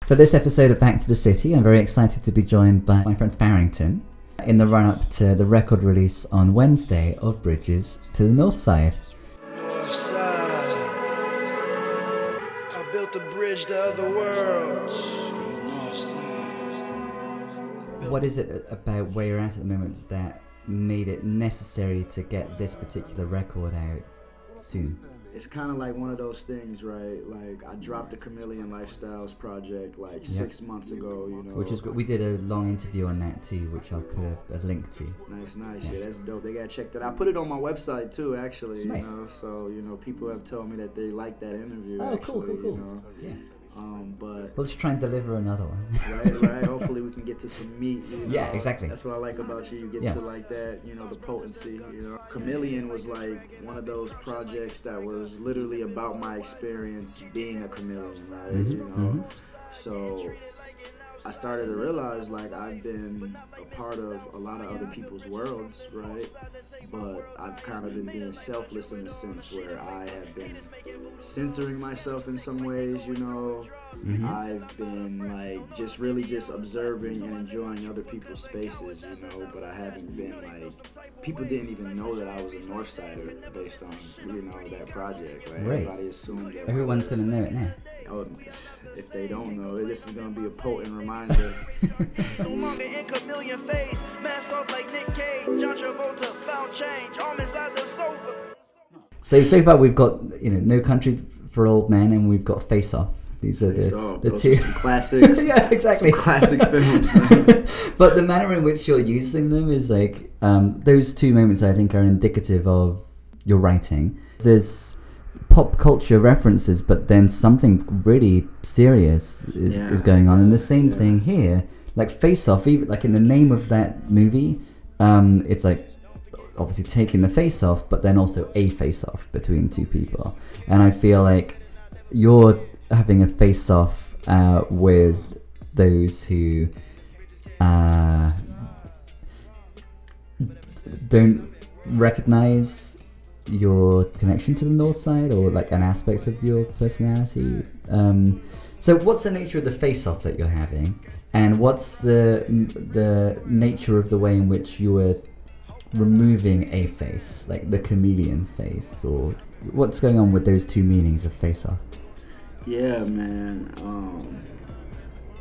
For this episode of Back to the City, I'm very excited to be joined by my friend Farrington in the run-up to the record release on Wednesday of Bridges to the North Side. North side. I built a bridge to other worlds from the north side. What is it about where you're at the moment that made it necessary to get this particular record out soon? It's kind of like one of those things, right? Like, I dropped the Chameleon Lifestyles project like 6 months ago, you know. Which is good. We did a long interview on that too, which I'll put a link to. Nice. Yeah, that's dope. They gotta check that out. I put it on my website too, actually. Nice. You know, so people have told me that they like that interview. Oh, actually, cool. You know? Yeah. But We'll just try and deliver another one. right. Hopefully we can get to some meat. You know? Yeah, exactly. That's what I like about you. You get to like that, you know, the potency. You know, Chameleon was like one of those projects that was literally about my experience being a chameleon, right? Mm-hmm. You know, so I started to realize like I've been a part of a lot of other people's worlds, right? But I've kind of been being selfless in a sense where I have been censoring myself in some ways, you know. I've been like just really just observing and enjoying other people's spaces, you know, but I haven't been like, people didn't even know that I was a Northsider based on, you know, that project, right? Everybody assumed that. Everyone's going to know it now. Oh, if they don't know, this is going to be a potent reminder. No longer in chameleon face, mask off like Nick Cage. John Travolta found change, arm inside the sofa. So far we've got, No Country for Old Men, and we've got Face Off. These are the two some classics. Yeah, exactly. Some classic films, man. But the manner in which you're using them is like those two moments I think are indicative of your writing. There's pop culture references, but then something really serious is going on, and the same thing here. Like Face Off, even like in the name of that movie, it's like obviously taking the face off, but then also a face off between two people. And I feel like you're having a face off with those who don't recognize your connection to the North Side or like an aspect of your personality. So what's the nature of the face off that you're having, and what's the nature of the way in which you are removing a face, like the chameleon face, or what's going on with those two meanings of face off? Yeah, man.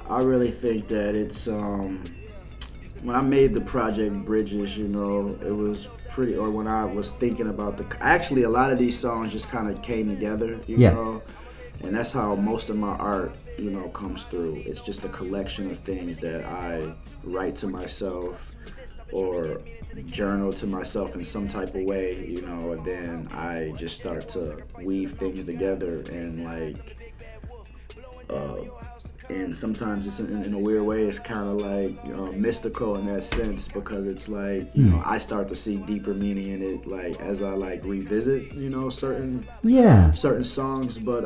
I really think that it's when I made the project Bridges, you know, it was pretty. Or when I was thinking about actually a lot of these songs just kind of came together, you know, and that's how most of my art, you know, comes through. It's just a collection of things that I write to myself or journal to myself in some type of way, you know, and then I just start to weave things together and like. And sometimes it's in a weird way, it's kind of like mystical in that sense, because it's like, you know, I start to see deeper meaning in it, like as I like revisit, you know, certain songs. But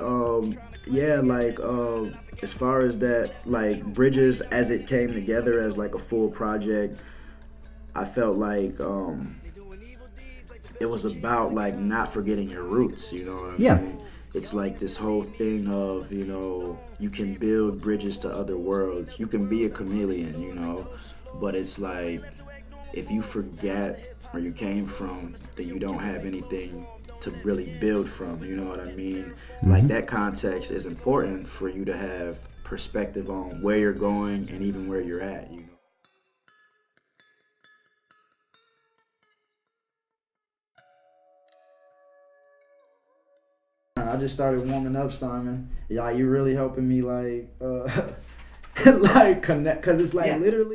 as far as that, like Bridges, as it came together as like a full project, I felt like it was about like not forgetting your roots, you know what I mean? It's like this whole thing of, you know, you can build bridges to other worlds. You can be a chameleon, you know, but it's like if you forget where you came from, then you don't have anything to really build from, you know what I mean? Like that context is important for you to have perspective on where you're going and even where you're at, you know. I just started warming up, Simon. Yeah, you're really helping me like like connect, because it's like literally